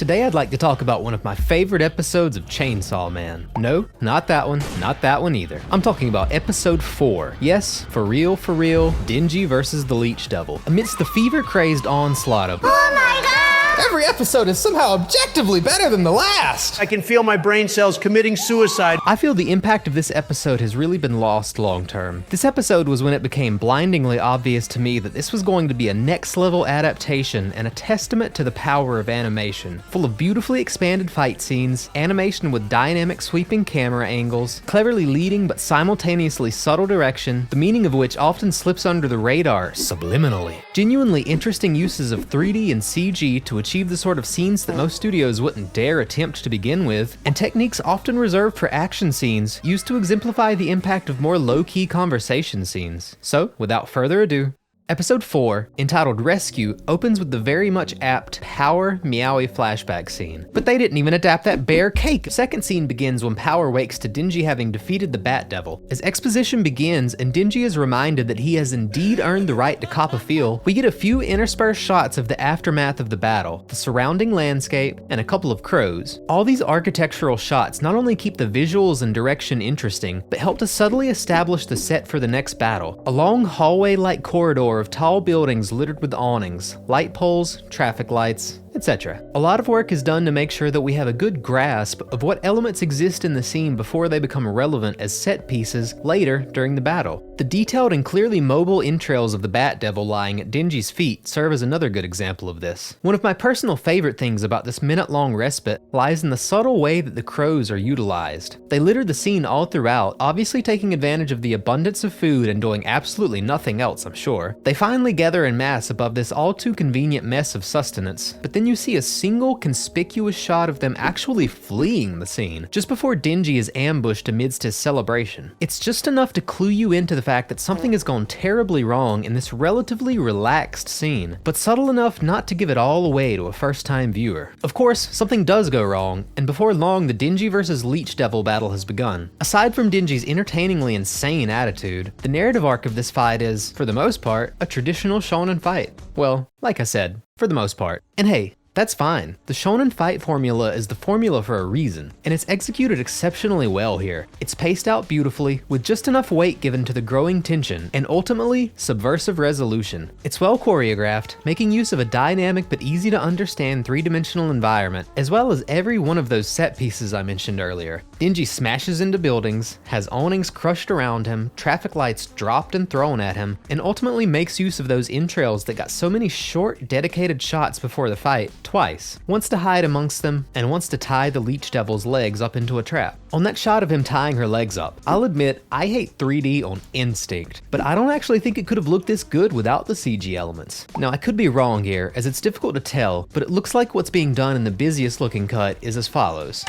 Today I'd like to talk about one of my favorite episodes of Chainsaw Man. No, not that one either. I'm talking about episode 4. Yes, for real, Denji versus the Leech Devil. Amidst the fever-crazed onslaught of every episode is somehow objectively better than the last. I can feel my brain cells committing suicide. I feel the impact of this episode has really been lost long term. This episode was when it became blindingly obvious to me that this was going to be a next level adaptation and a testament to the power of animation. Full of beautifully expanded fight scenes, animation with dynamic sweeping camera angles, cleverly leading but simultaneously subtle direction, the meaning of which often slips under the radar subliminally. Genuinely interesting uses of 3D and CG to achieve the sort of scenes that most studios wouldn't dare attempt to begin with, and techniques often reserved for action scenes used to exemplify the impact of more low-key conversation scenes. So, without further ado, Episode 4, entitled Rescue, opens with the very much apt Power Meowie flashback scene. But they didn't even adapt that bear cake! The second scene begins when Power wakes to Denji having defeated the Bat Devil. As exposition begins and Denji is reminded that he has indeed earned the right to cop a feel, we get a few interspersed shots of the aftermath of the battle, the surrounding landscape, and a couple of crows. All these architectural shots not only keep the visuals and direction interesting, but help to subtly establish the set for the next battle. A long hallway-like corridor of tall buildings littered with awnings, light poles, traffic lights, etc. A lot of work is done to make sure that we have a good grasp of what elements exist in the scene before they become relevant as set pieces later during the battle. The detailed and clearly mobile entrails of the Bat Devil lying at Denji's feet serve as another good example of this. One of my personal favorite things about this minute-long respite lies in the subtle way that the crows are utilized. They litter the scene all throughout, obviously taking advantage of the abundance of food and doing absolutely nothing else, I'm sure. They finally gather en masse above this all too convenient mess of sustenance, but then you see a single conspicuous shot of them actually fleeing the scene, just before Denji is ambushed amidst his celebration. It's just enough to clue you into the fact that something has gone terribly wrong in this relatively relaxed scene, but subtle enough not to give it all away to a first-time viewer. Of course, something does go wrong, and before long the Denji versus Leech Devil battle has begun. Aside from Denji's entertainingly insane attitude, the narrative arc of this fight is, for the most part, a traditional shonen fight. Well, like I said, for the most part. And hey, that's fine. The shonen fight formula is the formula for a reason, and it's executed exceptionally well here. It's paced out beautifully, with just enough weight given to the growing tension, and ultimately, subversive resolution. It's well choreographed, making use of a dynamic but easy to understand three-dimensional environment, as well as every one of those set pieces I mentioned earlier. Denji smashes into buildings, has awnings crushed around him, traffic lights dropped and thrown at him, and ultimately makes use of those entrails that got so many short, dedicated shots before the fight, twice. Once to hide amongst them, and once to tie the Leech Devil's legs up into a trap. On that shot of him tying her legs up, I'll admit I hate 3D on instinct, but I don't actually think it could have looked this good without the CG elements. Now I could be wrong here, as it's difficult to tell, but it looks like what's being done in the busiest looking cut is as follows.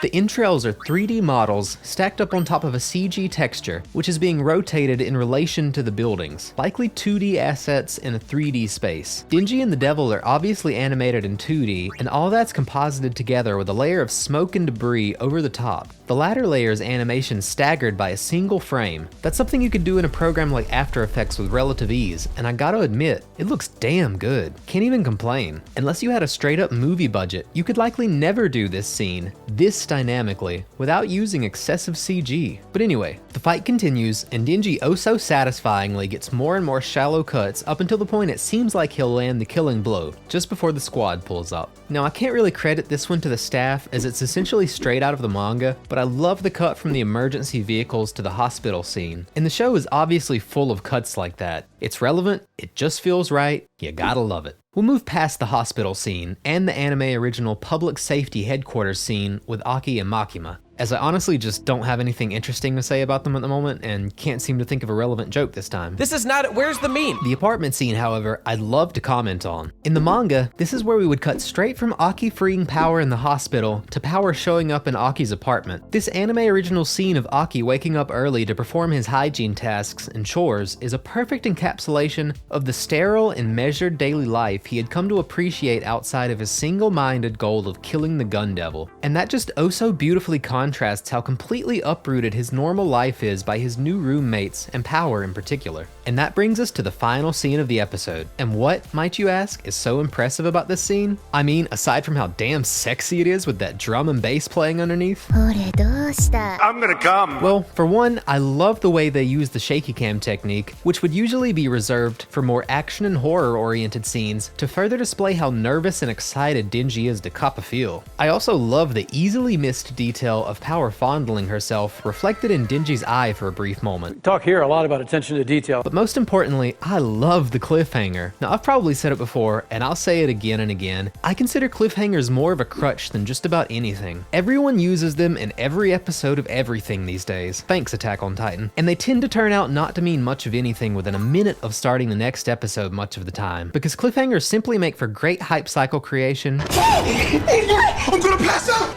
The entrails are 3D models stacked up on top of a CG texture, which is being rotated in relation to the buildings, likely 2D assets in a 3D space. Denji and the Devil are obviously animated in 2D, and all that's composited together with a layer of smoke and debris over the top. The latter layer's animation staggered by a single frame. That's something you could do in a program like After Effects with relative ease, and I gotta admit, it looks damn good. Can't even complain. Unless you had a straight up movie budget, you could likely never do this scene this dynamically without using excessive CG. But anyway, the fight continues, and Denji oh so satisfyingly gets more and more shallow cuts up until the point it seems like he'll land the killing blow, just before the squad pulls up. Now I can't really credit this one to the staff, as it's essentially straight out of the manga, but I love the cut from the emergency vehicles to the hospital scene. And the show is obviously full of cuts like that. It's relevant, it just feels right, you gotta love it. We'll move past the hospital scene and the anime original public safety headquarters scene with Aki and Makima, as I honestly just don't have anything interesting to say about them at the moment and can't seem to think of a relevant joke this time. This is not, where's the meme? The apartment scene, however, I'd love to comment on. In the manga, this is where we would cut straight from Aki freeing Power in the hospital to Power showing up in Aki's apartment. This anime original scene of Aki waking up early to perform his hygiene tasks and chores is a perfect encapsulation of the sterile and measured daily life he had come to appreciate outside of his single-minded goal of killing the Gun Devil. And that just oh so beautifully contrasts contrasts how completely uprooted his normal life is by his new roommates and power in particular. And that brings us to the final scene of the episode. And what, might you ask, is so impressive about this scene? I mean, aside from how damn sexy it is with that drum and bass playing underneath. I'm gonna come. Well, for one, I love the way they use the shaky cam technique, which would usually be reserved for more action and horror oriented scenes, to further display how nervous and excited Denji is to cop a feel. I also love the easily missed detail of Power fondling herself reflected in Denji's eye for a brief moment. Talk here a lot about attention to detail. But most importantly, I love the cliffhanger. Now, I've probably said it before, and I'll say it again and again. I consider cliffhangers more of a crutch than just about anything. Everyone uses them in every episode of everything these days. Thanks, Attack on Titan. And they tend to turn out not to mean much of anything within a minute of starting the next episode much of the time, because cliffhangers simply make for great hype cycle creation. I'm gonna pass out.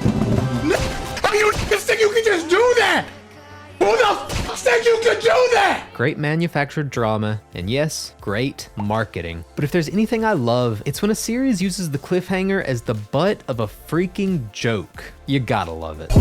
How you think you can just do that? Who the f said you could do that? Great manufactured drama, and yes, great marketing. But if there's anything I love, it's when a series uses the cliffhanger as the butt of a freaking joke. You gotta love it.